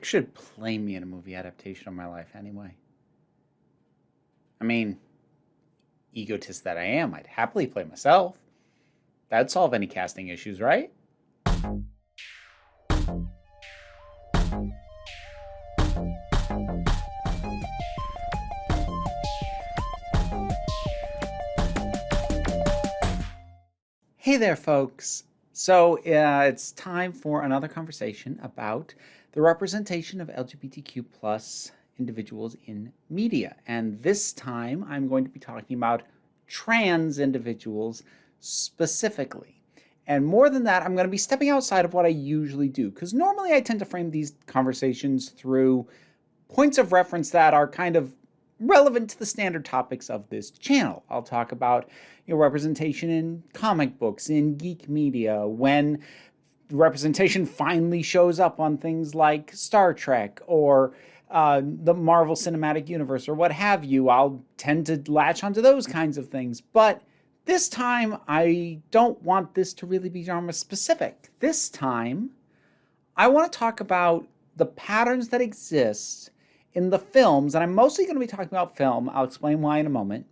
should play me in a movie adaptation of my life anyway? I mean, egotist that I am, I'd happily play myself. That'd solve any casting issues, right? Hey there, folks. So it's time for another conversation about the representation of LGBTQ plus individuals in media. And this time I'm going to be talking about trans individuals specifically. And more than that, I'm going to be stepping outside of what I usually do, because normally I tend to frame these conversations through points of reference that are kind of relevant to the standard topics of this channel. I'll talk about representation in comic books, in geek media, when representation finally shows up on things like Star Trek or the Marvel Cinematic Universe or what have you. I'll tend to latch onto those kinds of things. But this time, I don't want this to really be genre specific. This time, I want to talk about the patterns that exist in the films, and I'm mostly going to be talking about film, I'll explain why in a moment,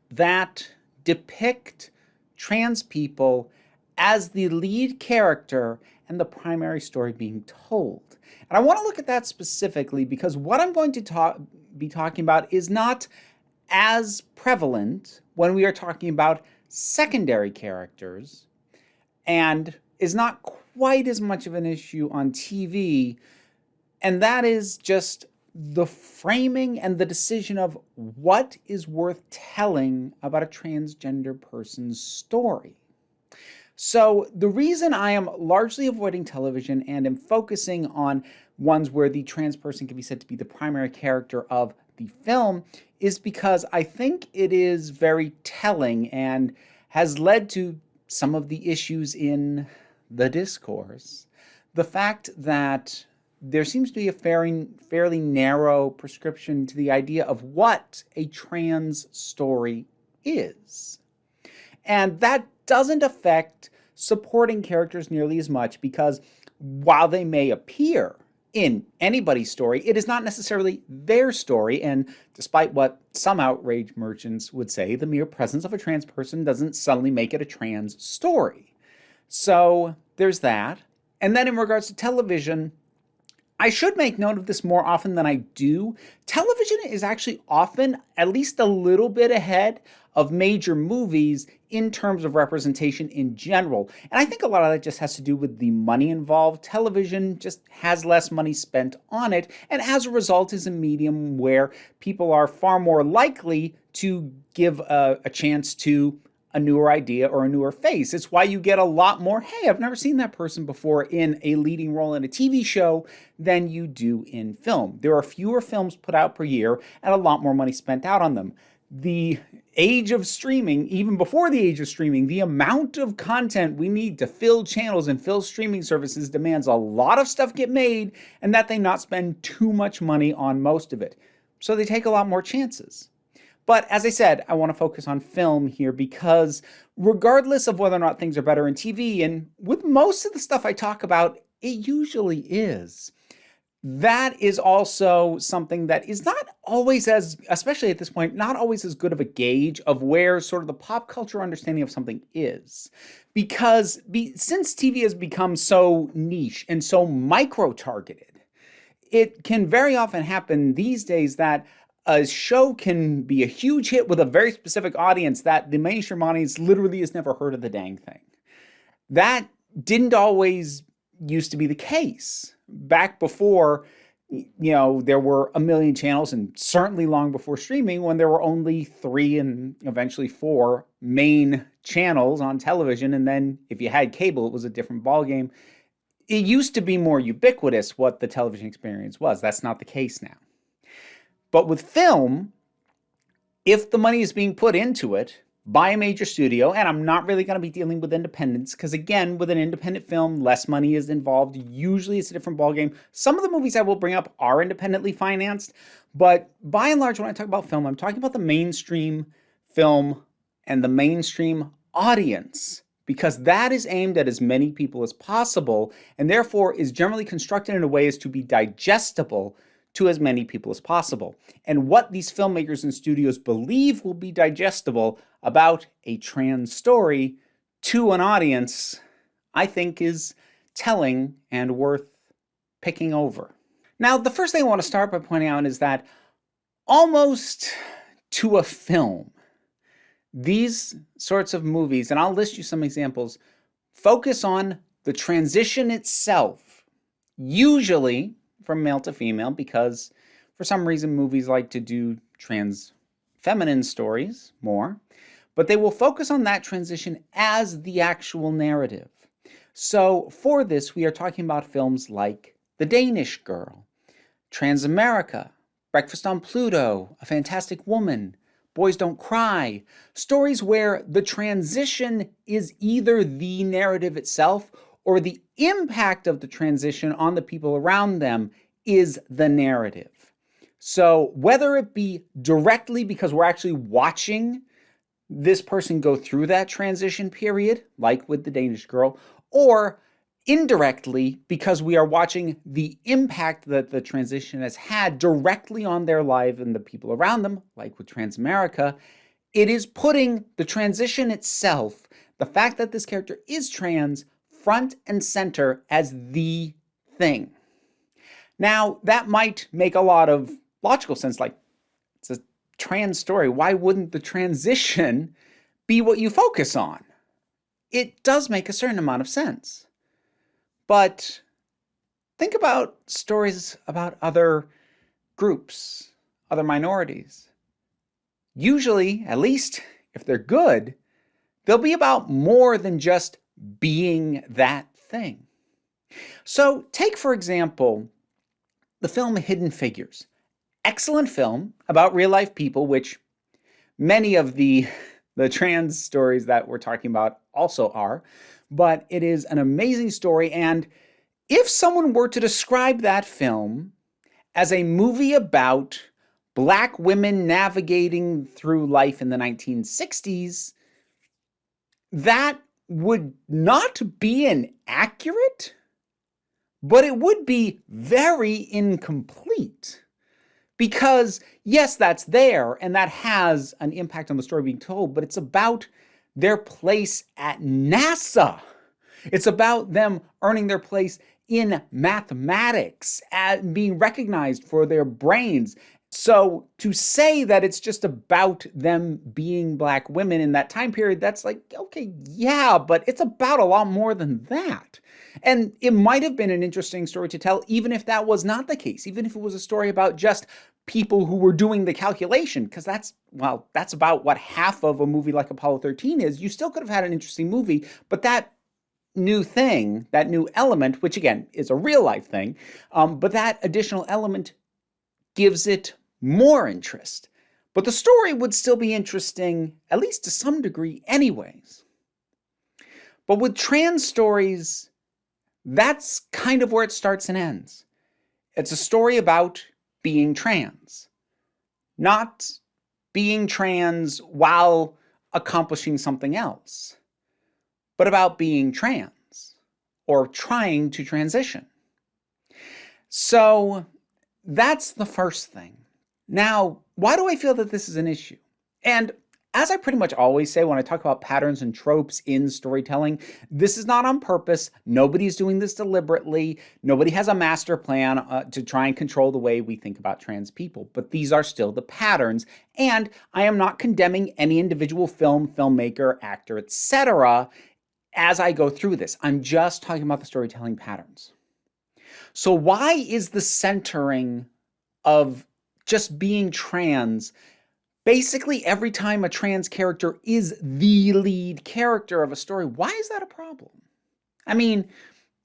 that depict trans people as the lead character and the primary story being told. And I want to look at that specifically because what I'm going to be talking about is not as prevalent when we are talking about secondary characters and is not quite as much of an issue on TV, and that is just the framing and the decision of what is worth telling about a transgender person's story. So the reason I am largely avoiding television and am focusing on ones where the trans person can be said to be the primary character of the film is because I think it is very telling and has led to some of the issues in the discourse. The fact that there seems to be a fairly narrow prescription to the idea of what a trans story is. And that doesn't affect supporting characters nearly as much because while they may appear in anybody's story, it is not necessarily their story. And despite what some outrage merchants would say, the mere presence of a trans person doesn't suddenly make it a trans story. So there's that. And then in regards to television, I should make note of this more often than I do. Television is actually often at least a little bit ahead of major movies in terms of representation in general. And I think a lot of that just has to do with the money involved. Television just has less money spent on it, and as a result is a medium where people are far more likely to give a chance to a newer idea or a newer face. It's why you get a lot more, hey, I've never seen that person before in a leading role in a TV show than you do in film. There are fewer films put out per year and a lot more money spent out on them. The age of streaming, even before the age of streaming, the amount of content we need to fill channels and fill streaming services demands a lot of stuff get made and that they not spend too much money on most of it. So they take a lot more chances. But as I said, I want to focus on film here because regardless of whether or not things are better in TV, and with most of the stuff I talk about, it usually is. That is also something that is not always as, especially at this point, not always as good of a gauge of where sort of the pop culture understanding of something is. Because since TV has become so niche and so micro-targeted, it can very often happen these days that a show can be a huge hit with a very specific audience that the mainstream audience literally has never heard of the dang thing. That didn't always used to be the case. Back before, there were a million channels, and certainly long before streaming, when there were only 3 and eventually 4 main channels on television, and then if you had cable, it was a different ballgame. It used to be more ubiquitous what the television experience was. That's not the case now. But with film, if the money is being put into it by a major studio, and I'm not really going to be dealing with independents, because again, with an independent film, less money is involved. Usually it's a different ballgame. Some of the movies I will bring up are independently financed, but by and large, when I talk about film, I'm talking about the mainstream film and the mainstream audience because that is aimed at as many people as possible and therefore is generally constructed in a way as to be digestible to as many people as possible. And what these filmmakers and studios believe will be digestible about a trans story to an audience, I think, is telling and worth picking over. Now, the first thing I want to start by pointing out is that almost to a film, these sorts of movies, and I'll list you some examples, focus on the transition itself, usually from male to female, because for some reason movies like to do trans feminine stories more, but they will focus on that transition as the actual narrative. So for this, we are talking about films like The Danish Girl, Transamerica, Breakfast on Pluto, A Fantastic Woman, Boys Don't Cry, stories where the transition is either the narrative itself or the impact of the transition on the people around them is the narrative. So whether it be directly because we're actually watching this person go through that transition period, like with The Danish Girl, or indirectly because we are watching the impact that the transition has had directly on their life and the people around them, like with Transamerica, it is putting the transition itself, the fact that this character is trans, front and center as the thing. Now, that might make a lot of logical sense, like, it's a trans story. Why wouldn't the transition be what you focus on? It does make a certain amount of sense. But think about stories about other groups, other minorities. Usually, at least if they're good, they'll be about more than just being that thing. So take, for example, the film Hidden Figures. Excellent film about real-life people, which many of the trans stories that we're talking about also are. But it is an amazing story, and if someone were to describe that film as a movie about Black women navigating through life in the 1960s, that would not be inaccurate, but it would be very incomplete. Because, yes, that's there, and that has an impact on the story being told, but it's about their place at NASA. It's about them earning their place in mathematics, and being recognized for their brains. So to say that it's just about them being Black women in that time period, that's like, okay, yeah, but it's about a lot more than that. And it might have been an interesting story to tell, even if that was not the case, even if it was a story about just people who were doing the calculation, because that's about what half of a movie like Apollo 13 is. You still could have had an interesting movie, but that new thing, that new element, which again is a real life thing, but that additional element gives it more interest. But the story would still be interesting, at least to some degree anyways. But with trans stories, that's kind of where it starts and ends. It's a story about being trans, not being trans while accomplishing something else, but about being trans or trying to transition. So that's the first thing. Now, why do I feel that this is an issue? And as I pretty much always say when I talk about patterns and tropes in storytelling, this is not on purpose. Nobody's doing this deliberately. Nobody has a master plan to try and control the way we think about trans people. But these are still the patterns. And I am not condemning any individual film, filmmaker, actor, etc. as I go through this. I'm just talking about the storytelling patterns. So why is the centering of just being trans basically every time a trans character is the lead character of a story? Why is that a problem? I mean,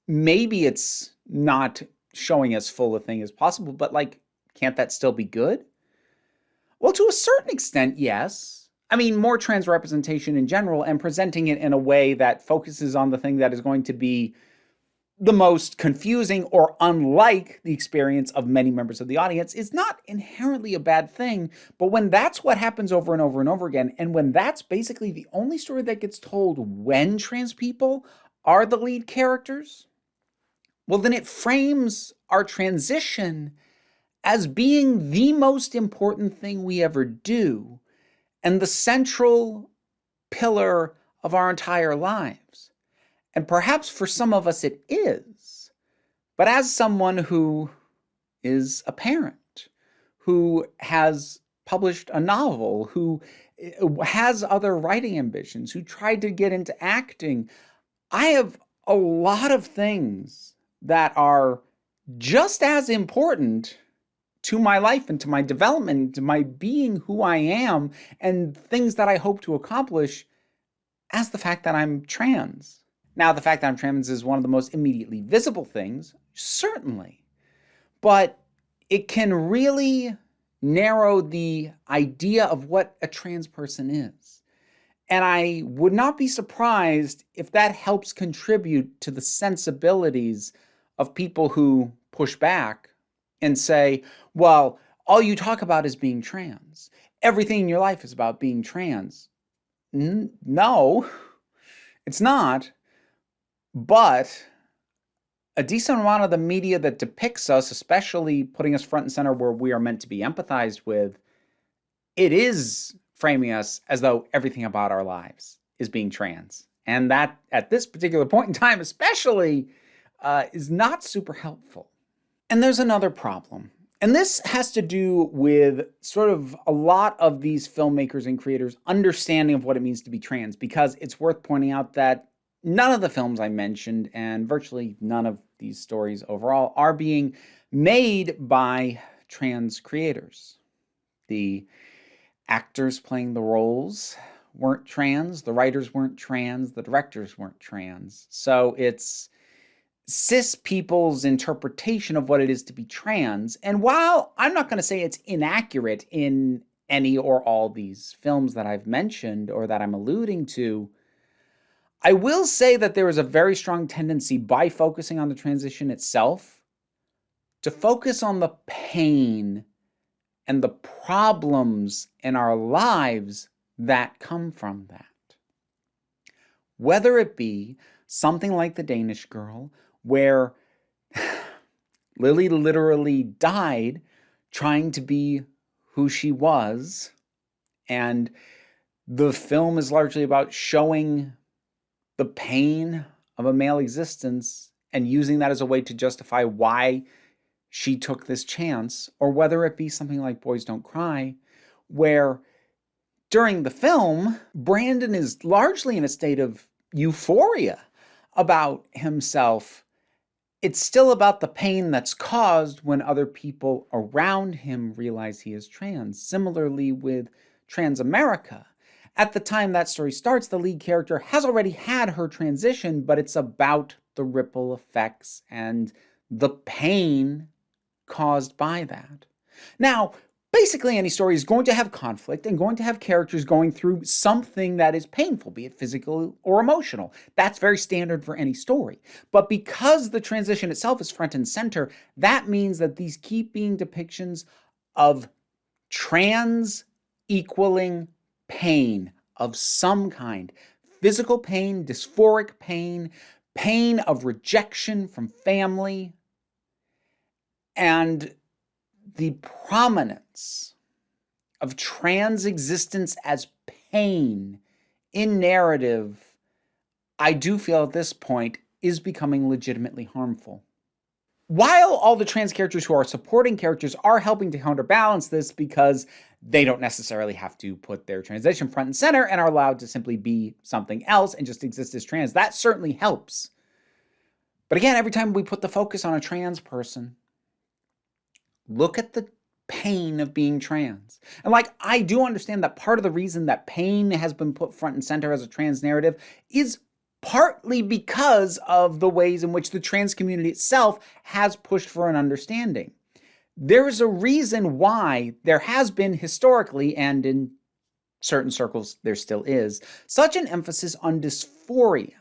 maybe it's not showing as full a thing as possible, but like, can't that still be good? Well, to a certain extent, yes. I mean, more trans representation in general and presenting it in a way that focuses on the thing that is going to be the most confusing or unlike the experience of many members of the audience is not inherently a bad thing. But when that's what happens over and over and over again, and when that's basically the only story that gets told when trans people are the lead characters, well, then it frames our transition as being the most important thing we ever do and the central pillar of our entire lives. And perhaps for some of us it is. But as someone who is a parent, who has published a novel, who has other writing ambitions, who tried to get into acting, I have a lot of things that are just as important to my life and to my development, to my being who I am, and things that I hope to accomplish as the fact that I'm trans. Now, the fact that I'm trans is one of the most immediately visible things, certainly, but it can really narrow the idea of what a trans person is. And I would not be surprised if that helps contribute to the sensibilities of people who push back and say, well, all you talk about is being trans. Everything in your life is about being trans. No, it's not. But a decent amount of the media that depicts us, especially putting us front and center where we are meant to be empathized with, it is framing us as though everything about our lives is being trans. And that, at this particular point in time especially, is not super helpful. And there's another problem. And this has to do with sort of a lot of these filmmakers and creators' understanding of what it means to be trans, because it's worth pointing out that none of the films I mentioned, and virtually none of these stories overall, are being made by trans creators. The actors playing the roles weren't trans, the writers weren't trans, the directors weren't trans. So it's cis people's interpretation of what it is to be trans. And while I'm not going to say it's inaccurate in any or all these films that I've mentioned or that I'm alluding to, I will say that there is a very strong tendency, by focusing on the transition itself, to focus on the pain and the problems in our lives that come from that. Whether it be something like The Danish Girl, where Lily literally died trying to be who she was, and the film is largely about showing the pain of a male existence and using that as a way to justify why she took this chance, or whether it be something like Boys Don't Cry, where during the film, Brandon is largely in a state of euphoria about himself. It's still about the pain that's caused when other people around him realize he is trans. Similarly with Trans America. At the time that story starts, the lead character has already had her transition, but it's about the ripple effects and the pain caused by that. Now, basically any story is going to have conflict and going to have characters going through something that is painful, be it physical or emotional. That's very standard for any story. But because the transition itself is front and center, that means that these keep being depictions of trans equaling pain of some kind. Physical pain, dysphoric pain, pain of rejection from family, and the prominence of trans existence as pain in narrative, I do feel at this point, is becoming legitimately harmful. While all the trans characters who are supporting characters are helping to counterbalance this because they don't necessarily have to put their transition front and center and are allowed to simply be something else and just exist as trans, that certainly helps. But again, every time we put the focus on a trans person, look at the pain of being trans. And I do understand that part of the reason that pain has been put front and center as a trans narrative is partly because of the ways in which the trans community itself has pushed for an understanding. There is a reason why there has been historically, and in certain circles there still is, such an emphasis on dysphoria.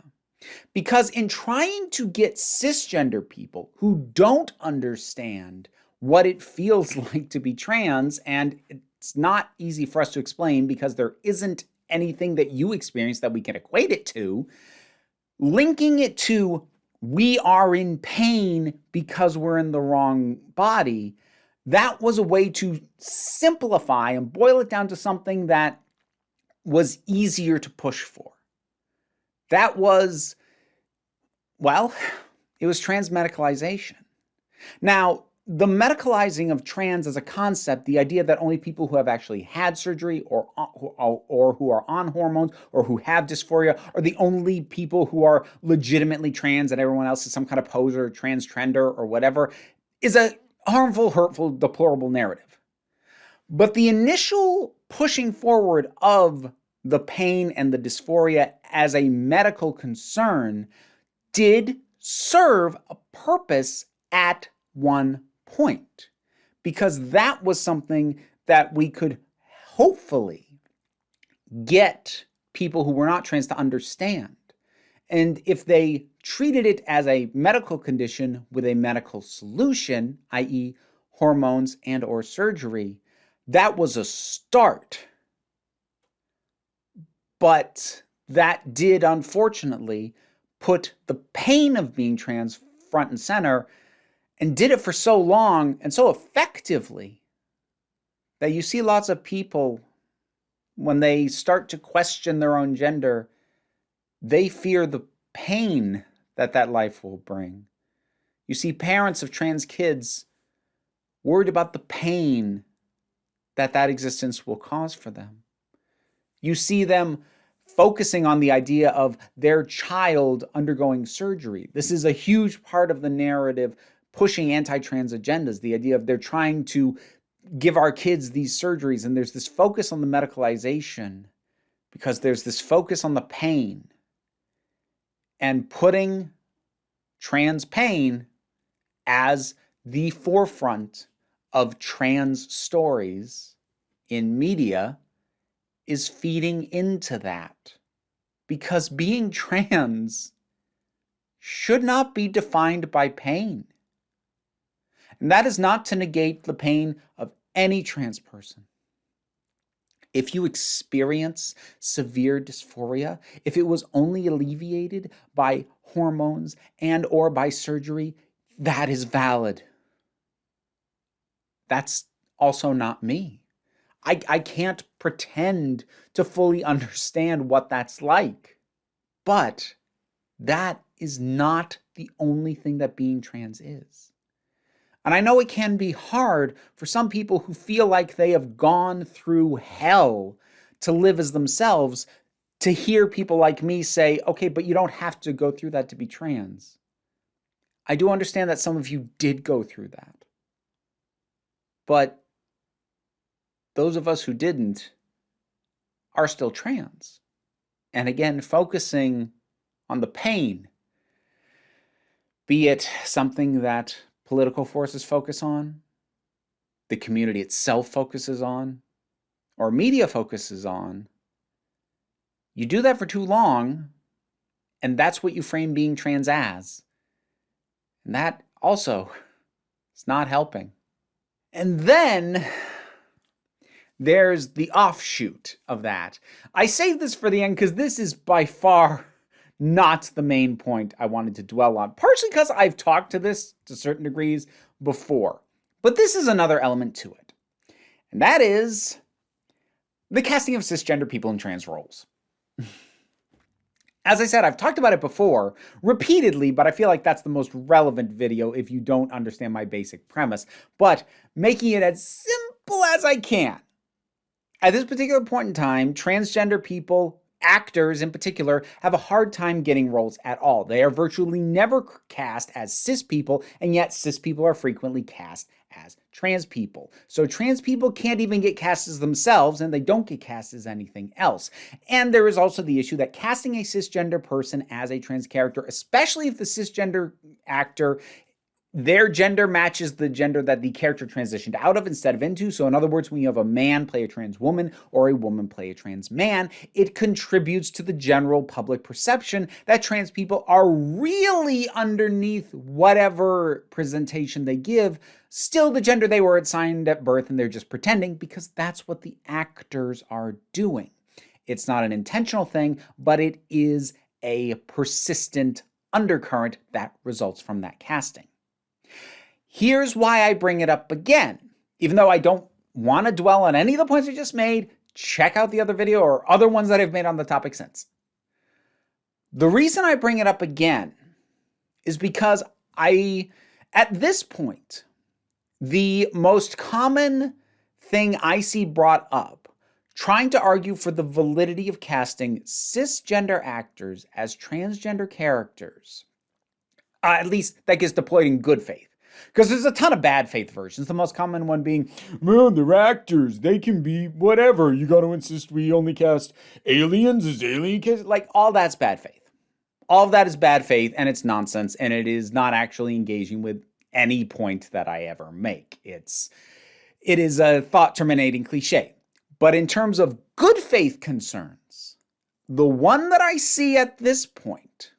Because in trying to get cisgender people who don't understand what it feels like to be trans, and it's not easy for us to explain because there isn't anything that you experience that we can equate it to, linking it to we are in pain because we're in the wrong body, that was a way to simplify and boil it down to something that was easier to push for. That was, well, it was trans medicalization. Now, the medicalizing of trans as a concept, the idea that only people who have actually had surgery or who are on hormones or who have dysphoria are the only people who are legitimately trans and everyone else is some kind of poser, trans trender, or whatever, is a harmful, hurtful, deplorable narrative. But the initial pushing forward of the pain and the dysphoria as a medical concern did serve a purpose at one point, because that was something that we could hopefully get people who were not trans to understand. And if they treated it as a medical condition with a medical solution, i.e. hormones and or surgery, that was a start. But that did, unfortunately, put the pain of being trans front and center, and did it for so long and so effectively that you see lots of people, when they start to question their own gender, they fear the pain that that life will bring. You see parents of trans kids worried about the pain that that existence will cause for them. You see them focusing on the idea of their child undergoing surgery. This is a huge part of the narrative pushing anti-trans agendas, the idea of they're trying to give our kids these surgeries, and there's this focus on the medicalization because there's this focus on the pain, and putting trans pain as the forefront of trans stories in media is feeding into that, because being trans should not be defined by pain. And that is not to negate the pain of any trans person. If you experience severe dysphoria, if it was only alleviated by hormones and or by surgery, that is valid. That's also not me. I can't pretend to fully understand what that's like. But that is not the only thing that being trans is. And I know it can be hard for some people who feel like they have gone through hell to live as themselves to hear people like me say, okay, but you don't have to go through that to be trans. I do understand that some of you did go through that. But those of us who didn't are still trans. And again, focusing on the pain, be it something that political forces focus on, the community itself focuses on, or media focuses on, you do that for too long, and that's what you frame being trans as. And that also is not helping. And then there's the offshoot of that. I saved this for the end because this is by far not the main point I wanted to dwell on, partially because I've talked to this to certain degrees before. But this is another element to it. And that is the casting of cisgender people in trans roles. As I said, I've talked about it before, repeatedly, but I feel like that's the most relevant video if you don't understand my basic premise. But making it as simple as I can. At this particular point in time, transgender people, actors in particular, have a hard time getting roles at all. They are virtually never cast as cis people, and yet cis people are frequently cast as trans people. So trans people can't even get cast as themselves, and they don't get cast as anything else. And there is also the issue that casting a cisgender person as a trans character, especially if the cisgender actor their gender matches the gender that the character transitioned out of instead of into. So in other words, when you have a man play a trans woman or a woman play a trans man, it contributes to the general public perception that trans people are really underneath whatever presentation they give, still the gender they were assigned at birth, and they're just pretending because that's what the actors are doing. It's not an intentional thing, but it is a persistent undercurrent that results from that casting. Here's why I bring it up again. Even though I don't want to dwell on any of the points I just made, check out the other video or other ones that I've made on the topic since. The reason I bring it up again is because at this point, the most common thing I see brought up, trying to argue for the validity of casting cisgender actors as transgender characters, at least that gets deployed in good faith. Because there's a ton of bad faith versions. The most common one being, man, they're actors. They can be whatever. You got to insist we only cast aliens as alien cases. Like, all that's bad faith. All of that is bad faith, and it's nonsense, and it is not actually engaging with any point that I ever make. It is a thought-terminating cliche. But in terms of good faith concerns, the one that I see at this point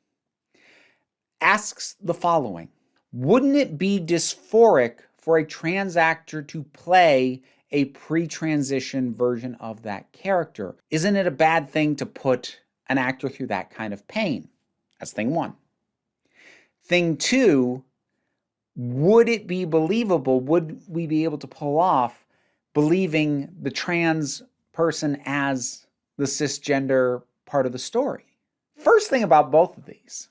asks the following. Wouldn't it be dysphoric for a trans actor to play a pre-transition version of that character? Isn't it a bad thing to put an actor through that kind of pain? That's thing one. Thing two, would it be believable? Would we be able to pull off believing the trans person as the cisgender part of the story? First thing about both of these,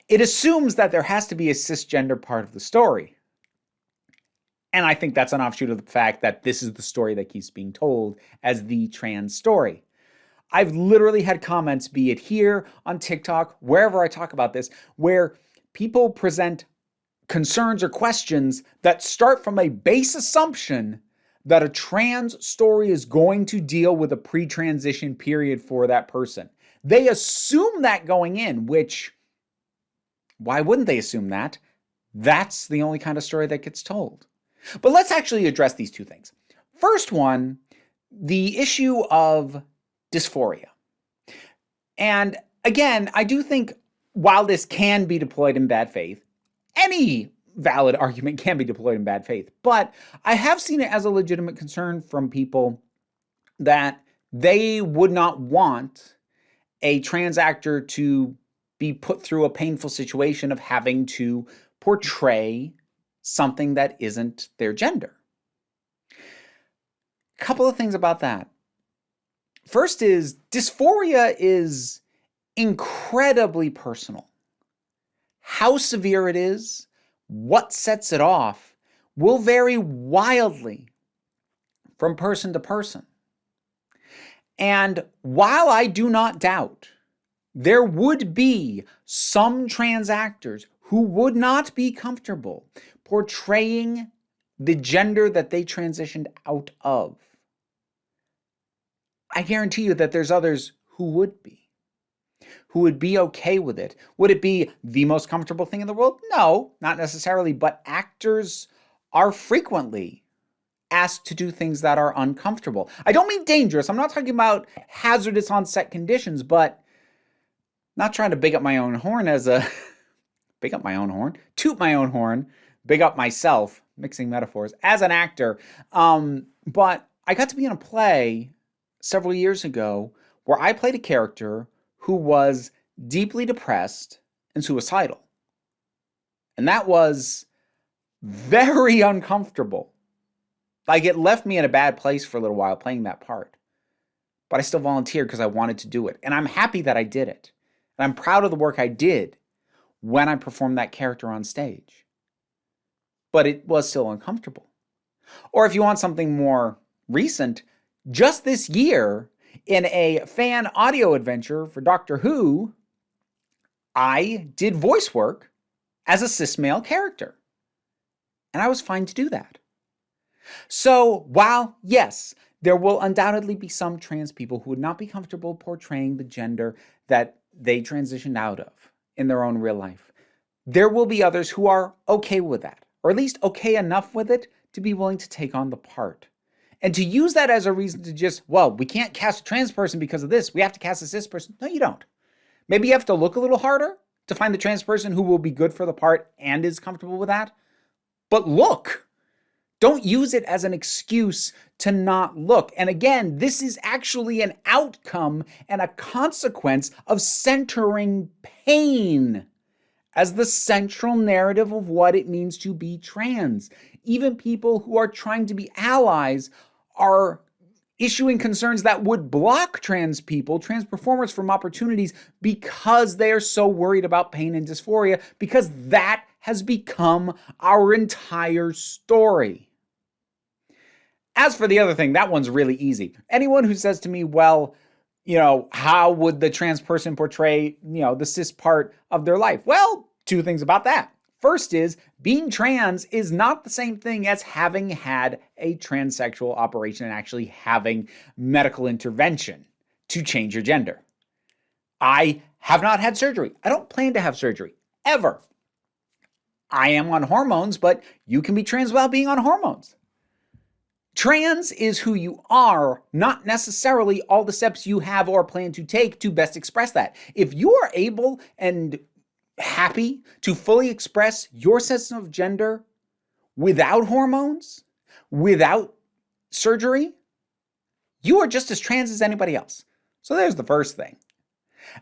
it assumes that there has to be a cisgender part of the story. And I think that's an offshoot of the fact that this is the story that keeps being told as the trans story. I've literally had comments, be it here, on TikTok, wherever I talk about this, where people present concerns or questions that start from a base assumption that a trans story is going to deal with a pre-transition period for that person. They assume that going in, which, why wouldn't they assume that? That's the only kind of story that gets told. But let's actually address these two things. First one, the issue of dysphoria. And again, I do think while this can be deployed in bad faith, any valid argument can be deployed in bad faith. But I have seen it as a legitimate concern from people that they would not want a trans actor to be put through a painful situation of having to portray something that isn't their gender. A couple of things about that. First is, dysphoria is incredibly personal. How severe it is, what sets it off, will vary wildly from person to person. And while I do not doubt there would be some trans actors who would not be comfortable portraying the gender that they transitioned out of, I guarantee you that there's others who would be okay with it. Would it be the most comfortable thing in the world? No, not necessarily, but actors are frequently asked to do things that are uncomfortable. I don't mean dangerous. I'm not talking about hazardous on-set conditions, but not trying to big up my own horn toot my own horn, big up myself, mixing metaphors, as an actor. But I got to be in a play several years ago where I played a character who was deeply depressed and suicidal. And that was very uncomfortable. Like, it left me in a bad place for a little while playing that part. But I still volunteered because I wanted to do it. And I'm happy that I did it. And I'm proud of the work I did when I performed that character on stage. But it was still uncomfortable. Or if you want something more recent, just this year, in a fan audio adventure for Doctor Who, I did voice work as a cis male character. And I was fine to do that. So while, yes, there will undoubtedly be some trans people who would not be comfortable portraying the gender that they transitioned out of in their own real life, there will be others who are okay with that, or at least okay enough with it to be willing to take on the part. And to use that as a reason to just, well, we can't cast a trans person because of this, we have to cast a cis person. No, you don't. Maybe you have to look a little harder to find the trans person who will be good for the part and is comfortable with that. But look, don't use it as an excuse to not look. And again, this is actually an outcome and a consequence of centering pain as the central narrative of what it means to be trans. Even people who are trying to be allies are issuing concerns that would block trans people, trans performers, from opportunities because they are so worried about pain and dysphoria, because that has become our entire story. As for the other thing, that one's really easy. Anyone who says to me, well, how would the trans person portray, the cis part of their life? Well, two things about that. First is, being trans is not the same thing as having had a transsexual operation and actually having medical intervention to change your gender. I have not had surgery. I don't plan to have surgery, ever. I am on hormones, but you can be trans without being on hormones. Trans is who you are, not necessarily all the steps you have or plan to take to best express that. If you are able and happy to fully express your sense of gender without hormones, without surgery, you are just as trans as anybody else. So there's the first thing.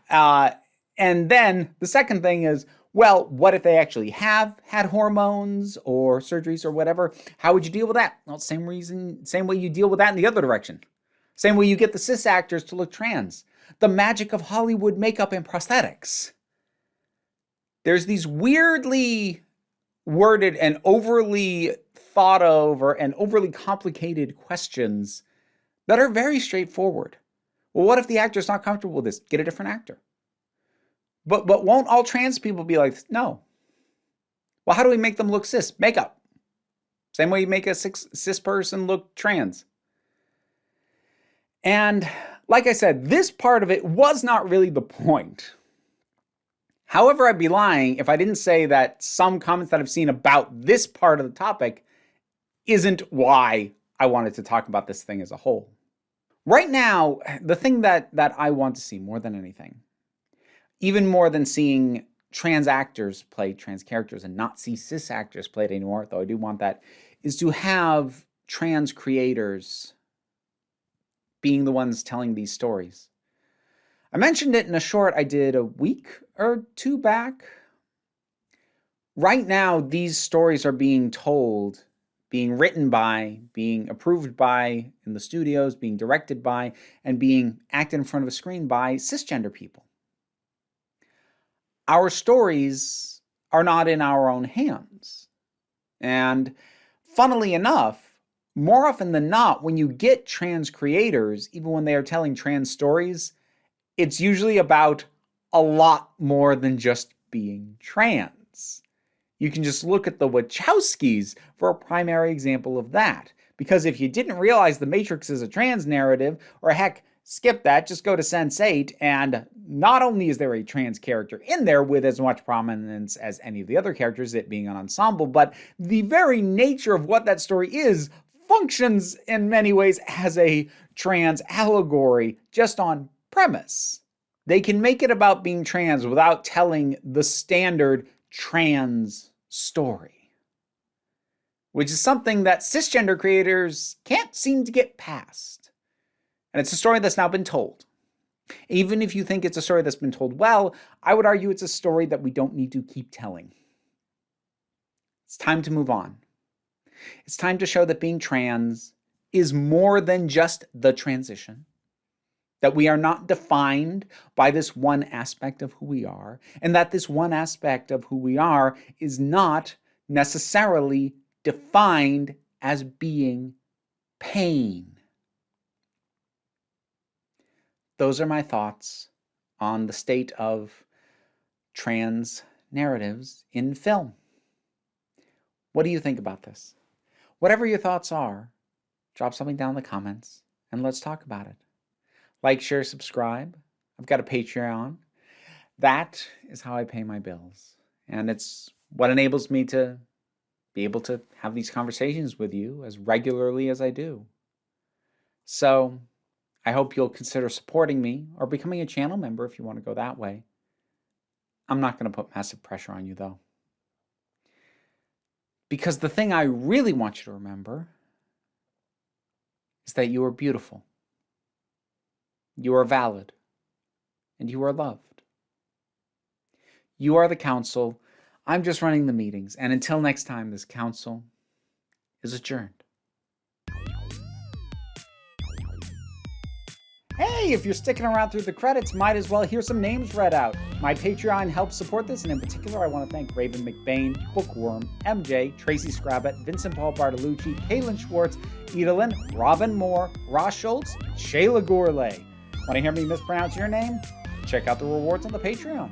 And then the second thing is, well, what if they actually have had hormones or surgeries or whatever? How would you deal with that? Well, same way you deal with that in the other direction. Same way you get the cis actors to look trans. The magic of Hollywood makeup and prosthetics. There's these weirdly worded and overly thought over and overly complicated questions that are very straightforward. Well, what if the actor's not comfortable with this? Get a different actor. But won't all trans people be like, no? Well, how do we make them look cis? Makeup. Same way you make a cis person look trans. And like I said, this part of it was not really the point. However, I'd be lying if I didn't say that some comments that I've seen about this part of the topic isn't why I wanted to talk about this thing as a whole. Right now, the thing that I want to see more than anything, even more than seeing trans actors play trans characters and not see cis actors play it anymore, though I do want that, is to have trans creators being the ones telling these stories. I mentioned it in a short I did a week or two back. Right now, these stories are being told, being written by, being approved by in the studios, being directed by, and being acted in front of a screen by cisgender people. Our stories are not in our own hands. And funnily enough, more often than not, when you get trans creators, even when they are telling trans stories, it's usually about a lot more than just being trans. You can just look at the Wachowskis for a primary example of that. Because if you didn't realize The Matrix is a trans narrative, or heck, skip that, just go to Sense8, and not only is there a trans character in there with as much prominence as any of the other characters, it being an ensemble, but the very nature of what that story is functions in many ways as a trans allegory just on premise. They can make it about being trans without telling the standard trans story, which is something that cisgender creators can't seem to get past. And it's a story that's now been told. Even if you think it's a story that's been told well, I would argue it's a story that we don't need to keep telling. It's time to move on. It's time to show that being trans is more than just the transition, that we are not defined by this one aspect of who we are, and that this one aspect of who we are is not necessarily defined as being pain. Those are my thoughts on the state of trans narratives in film. What do you think about this? Whatever your thoughts are, drop something down in the comments and let's talk about it. Like, share, subscribe. I've got a Patreon. That is how I pay my bills. And it's what enables me to be able to have these conversations with you as regularly as I do. So I hope you'll consider supporting me or becoming a channel member if you want to go that way. I'm not going to put massive pressure on you, though. Because the thing I really want you to remember is that you are beautiful, you are valid, and you are loved. You are the council. I'm just running the meetings. And until next time, this council is adjourned. Hey, if you're sticking around through the credits, might as well hear some names read out. My Patreon helps support this, and in particular, I want to thank Raven McBain, Bookworm, MJ, Tracy Scrabbit, Vincent Paul Bartolucci, Kaylin Schwartz, Edalyn, Robin Moore, Ross Schultz, Shayla Gourlay. Want to hear me mispronounce your name? Check out the rewards on the Patreon.